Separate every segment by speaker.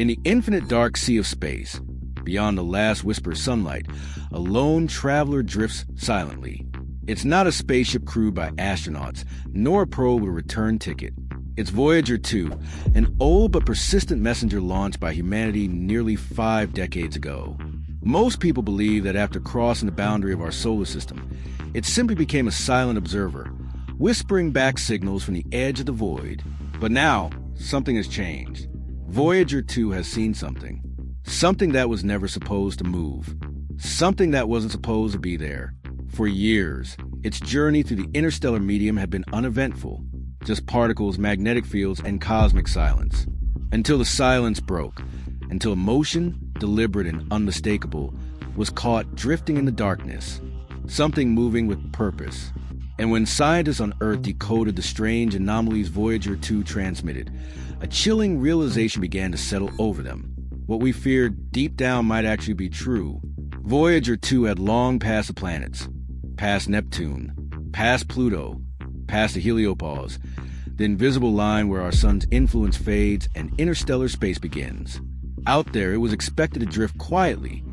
Speaker 1: In the infinite dark sea of space, beyond the last whisper of sunlight, a lone traveler drifts silently. It's not a spaceship crewed by astronauts, nor a probe with a return ticket. It's Voyager 2, an old but persistent messenger launched by humanity nearly 5 decades ago. Most people believe that after crossing the boundary of our solar system, it simply became a silent observer, whispering back signals from the edge of the void. But now, something has changed. Voyager 2 has seen something. Something that was never supposed to move. Something that wasn't supposed to be there. For years, its journey through the interstellar medium had been uneventful. Just particles, magnetic fields, and cosmic silence. Until the silence broke. Until motion, deliberate and unmistakable, was caught drifting in the darkness. Something moving with purpose. And when scientists on Earth decoded the strange anomalies Voyager 2 transmitted, a chilling realization began to settle over them. What we feared deep down might actually be true. Voyager 2 had long passed the planets. Past Neptune. Past Pluto. Past the heliopause. The invisible line where our sun's influence fades and interstellar space begins. Out there, it was expected to drift quietly,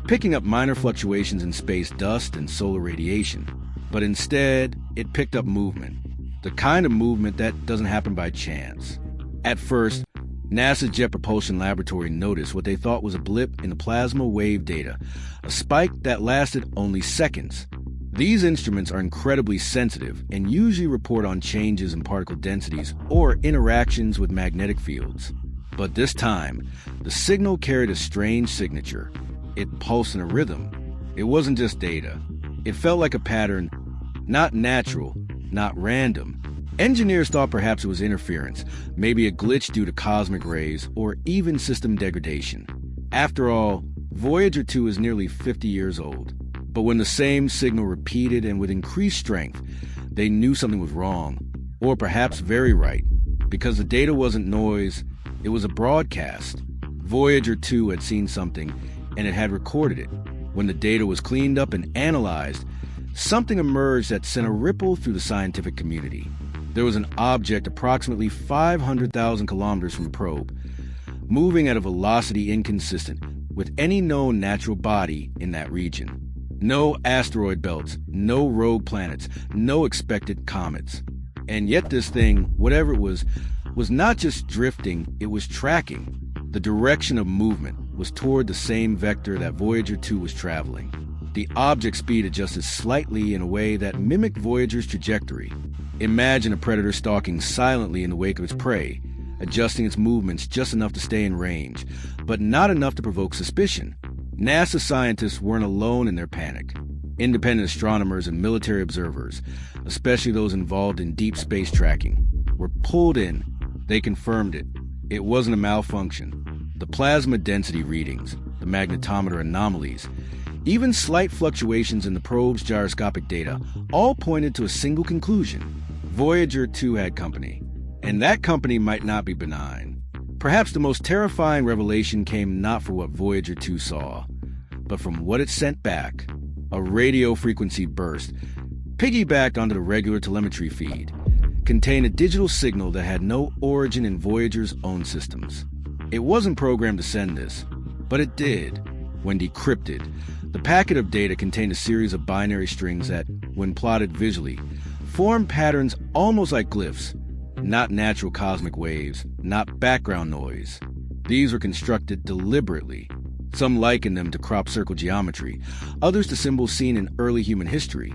Speaker 1: picking up minor fluctuations in space dust and solar radiation. But instead, it picked up movement. The kind of movement that doesn't happen by chance. At first, NASA's Jet Propulsion Laboratory noticed what they thought was a blip in the plasma wave data, a spike that lasted only seconds. These instruments are incredibly sensitive and usually report on changes in particle densities or interactions with magnetic fields. But this time, the signal carried a strange signature. It pulsed in a rhythm. It wasn't just data. It felt like a pattern, not natural, not random. Engineers thought perhaps it was interference, maybe a glitch due to cosmic rays, or even system degradation. After all, Voyager 2 is nearly 50 years old. But when the same signal repeated and with increased strength, they knew something was wrong, or perhaps very right, because the data wasn't noise, it was a broadcast. Voyager 2 had seen something, and it had recorded it. When the data was cleaned up and analyzed, something emerged that sent a ripple through the scientific community. There was an object approximately 500,000 kilometers from the probe, moving at a velocity inconsistent with any known natural body in that region. No asteroid belts, no rogue planets, no expected comets. And yet this thing, whatever it was not just drifting, it was tracking. The direction of movement was toward the same vector that Voyager 2 was traveling. The object speed adjusted slightly in a way that mimicked Voyager's trajectory. Imagine a predator stalking silently in the wake of its prey, adjusting its movements just enough to stay in range, but not enough to provoke suspicion. NASA scientists weren't alone in their panic. Independent astronomers and military observers, especially those involved in deep space tracking, were pulled in. They confirmed it. It wasn't a malfunction. The plasma density readings, the magnetometer anomalies, even slight fluctuations in the probe's gyroscopic data all pointed to a single conclusion. Voyager 2 had company, and that company might not be benign. Perhaps the most terrifying revelation came not from what Voyager 2 saw, but from what it sent back. A radio frequency burst, piggybacked onto the regular telemetry feed, contained a digital signal that had no origin in Voyager's own systems. It wasn't programmed to send this, but it did. When decrypted, the packet of data contained a series of binary strings that, when plotted visually, formed patterns almost like glyphs. Not natural cosmic waves, not background noise. These were constructed deliberately. Some likened them to crop circle geometry, others to symbols seen in early human history.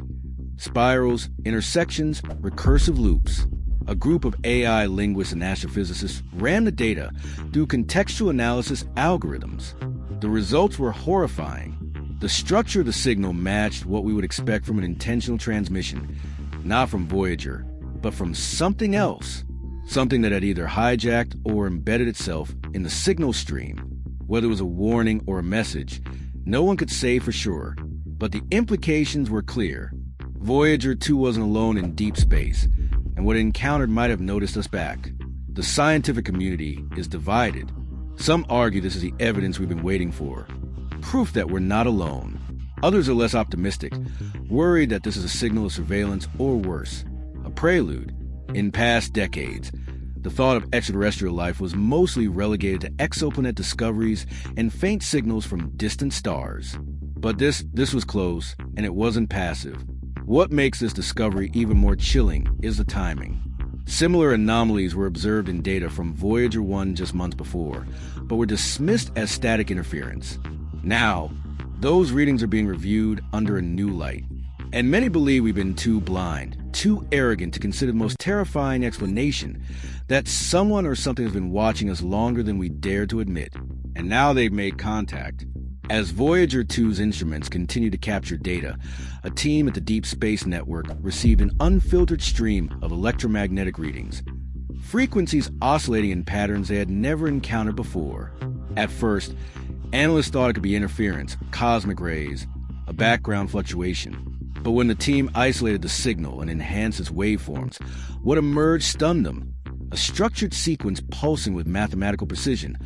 Speaker 1: Spirals, intersections, recursive loops. A group of AI linguists and astrophysicists ran the data through contextual analysis algorithms. The results were horrifying. The structure of the signal matched what we would expect from an intentional transmission, not from Voyager, but from something else. Something that had either hijacked or embedded itself in the signal stream. Whether it was a warning or a message, no one could say for sure, but the implications were clear. Voyager 2 wasn't alone in deep space, and what it encountered might have noticed us back. The scientific community is divided. Some argue this is the evidence we've been waiting for, proof that we're not alone. Others are less optimistic, worried that this is a signal of surveillance or worse, a prelude. In past decades, The thought of extraterrestrial life was mostly relegated to exoplanet discoveries and faint signals from distant stars. But this was close, and it wasn't passive. What makes this discovery even more chilling is the timing. Similar anomalies were observed in data from Voyager 1 just months before, but were dismissed as static interference. Now, those readings are being reviewed under a new light. And many believe we've been too blind, too arrogant to consider the most terrifying explanation, that someone or something has been watching us longer than we dare to admit. And now they've made contact. As Voyager 2's instruments continue to capture data, a team at the Deep Space Network received an unfiltered stream of electromagnetic readings, frequencies oscillating in patterns they had never encountered before. At first, analysts thought it could be interference, cosmic rays, a background fluctuation. But when the team isolated the signal and enhanced its waveforms, what emerged stunned them. A structured sequence pulsing with mathematical precision,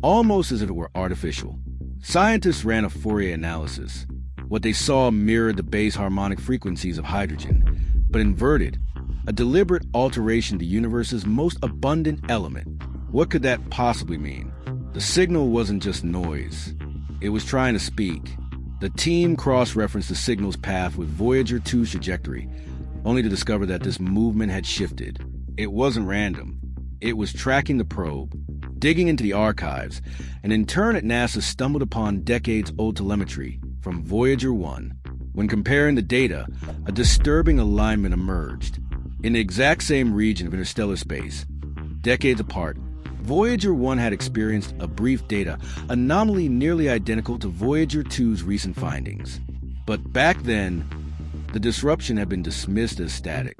Speaker 1: almost as if it were artificial. Scientists ran a Fourier analysis. What they saw mirrored the base harmonic frequencies of hydrogen, but inverted, a deliberate alteration of the universe's most abundant element. What could that possibly mean? The signal wasn't just noise. It was trying to speak. The team cross-referenced the signal's path with Voyager 2's trajectory, only to discover that this movement had shifted. It wasn't random. It was tracking the probe, digging into the archives, and in turn at NASA stumbled upon decades-old telemetry from Voyager 1. When comparing the data, a disturbing alignment emerged. In the exact same region of interstellar space, decades apart, Voyager 1 had experienced a brief data anomaly nearly identical to Voyager 2's recent findings. But back then, the disruption had been dismissed as static.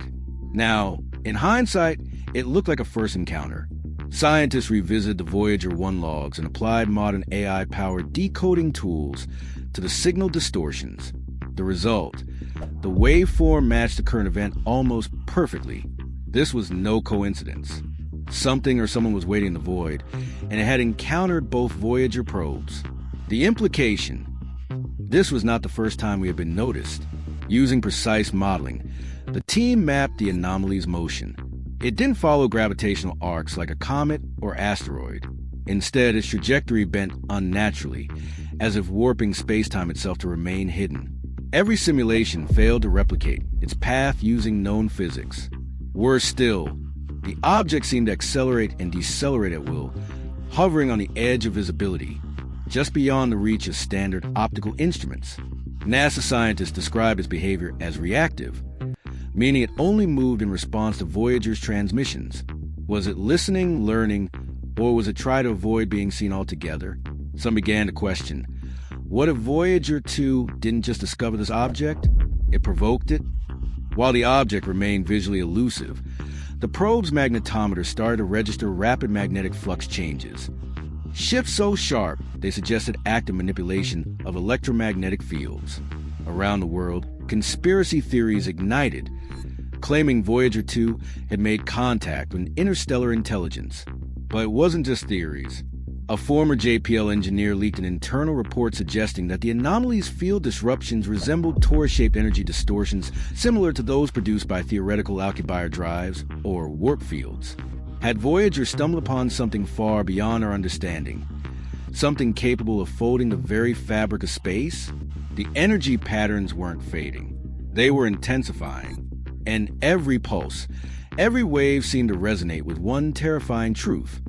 Speaker 1: Now, in hindsight, it looked like a first encounter. Scientists revisited the Voyager 1 logs and applied modern AI-powered decoding tools to the signal distortions. The result, the waveform matched the current event almost perfectly. This was no coincidence. Something or someone was waiting in the void, and it had encountered both Voyager probes. The implication: this was not the first time we had been noticed. Using precise modeling, the team mapped the anomaly's motion. It didn't follow gravitational arcs like a comet or asteroid. Instead, its trajectory bent unnaturally, as if warping space-time itself to remain hidden. Every simulation failed to replicate its path using known physics. Worse still, the object seemed to accelerate and decelerate at will, hovering on the edge of visibility, just beyond the reach of standard optical instruments. NASA scientists describe its behavior as reactive, meaning it only moved in response to Voyager's transmissions. Was it listening, learning, or was it trying to avoid being seen altogether? Some began to question, what if Voyager 2 didn't just discover this object? It provoked it? While the object remained visually elusive, the probe's magnetometer started to register rapid magnetic flux changes. Shifts so sharp, they suggested active manipulation of electromagnetic fields. Around the world, conspiracy theories ignited, claiming Voyager 2 had made contact with interstellar intelligence. But it wasn't just theories. A former JPL engineer leaked an internal report suggesting that the anomaly's field disruptions resembled torus-shaped energy distortions similar to those produced by theoretical Alcubierre drives, or warp fields. Had Voyager stumbled upon something far beyond our understanding, something capable of folding the very fabric of space? The energy patterns weren't fading. They were intensifying. And every pulse, every wave seemed to resonate with one terrifying truth.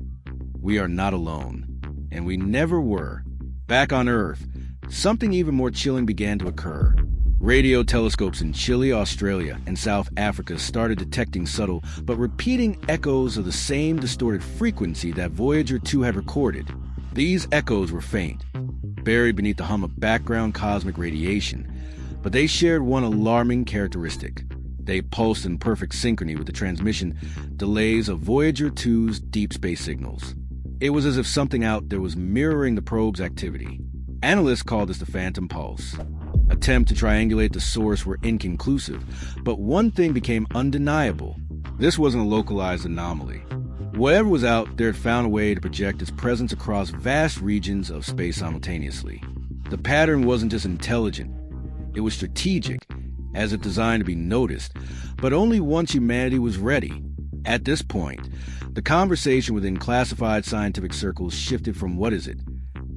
Speaker 1: We are not alone. And we never were. Back on Earth, something even more chilling began to occur. Radio telescopes in Chile, Australia, and South Africa started detecting subtle but repeating echoes of the same distorted frequency that Voyager 2 had recorded. These echoes were faint, buried beneath the hum of background cosmic radiation, but they shared one alarming characteristic. They pulsed in perfect synchrony with the transmission delays of Voyager 2's deep space signals. It was as if something out there was mirroring the probe's activity. Analysts called this the phantom pulse. Attempts to triangulate the source were inconclusive, but one thing became undeniable. This wasn't a localized anomaly. Whatever was out there had found a way to project its presence across vast regions of space simultaneously. The pattern wasn't just intelligent, it was strategic, as if designed to be noticed, but only once humanity was ready. At this point, the conversation within classified scientific circles shifted from "what is it?"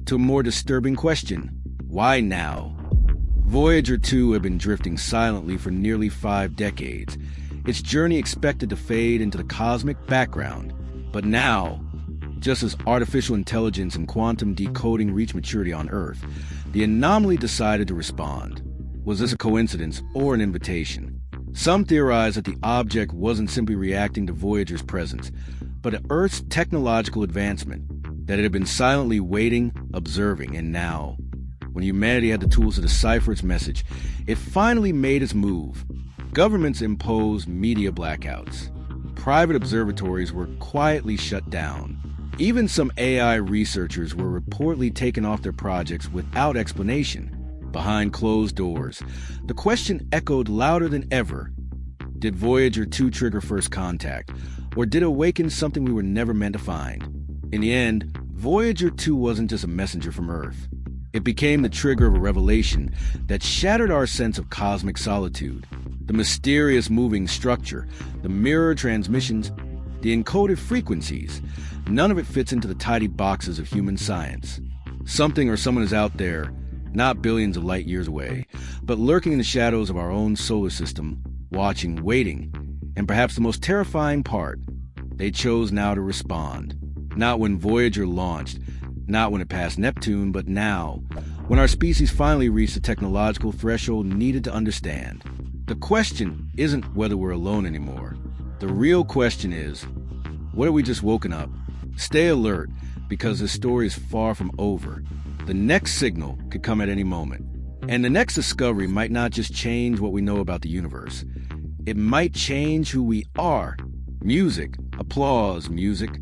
Speaker 1: to a more disturbing question: why now? Voyager 2 had been drifting silently for nearly 5 decades, its journey expected to fade into the cosmic background. But now, just as artificial intelligence and quantum decoding reached maturity on Earth, the anomaly decided to respond. Was this a coincidence or an invitation? Some theorize that the object wasn't simply reacting to Voyager's presence, but to Earth's technological advancement, that it had been silently waiting, observing, and now, when humanity had the tools to decipher its message, it finally made its move. Governments imposed media blackouts. Private observatories were quietly shut down. Even some AI researchers were reportedly taken off their projects without explanation. Behind closed doors, the question echoed louder than ever. Did Voyager 2 trigger first contact, or did it awaken something we were never meant to find? In the end, Voyager 2 wasn't just a messenger from Earth. It became the trigger of a revelation that shattered our sense of cosmic solitude. The mysterious moving structure, the mirror transmissions, the encoded frequencies, none of it fits into the tidy boxes of human science. Something or someone is out there, not billions of light years away, but lurking in the shadows of our own solar system, watching, waiting, and perhaps the most terrifying part, they chose now to respond. Not when Voyager launched, not when it passed Neptune, but now, when our species finally reached the technological threshold needed to understand. The question isn't whether we're alone anymore. The real question is, what have we just woken up? Stay alert, because this story is far from over. The next signal could come at any moment. And the next discovery might not just change what we know about the universe. It might change who we are. Music, applause, music.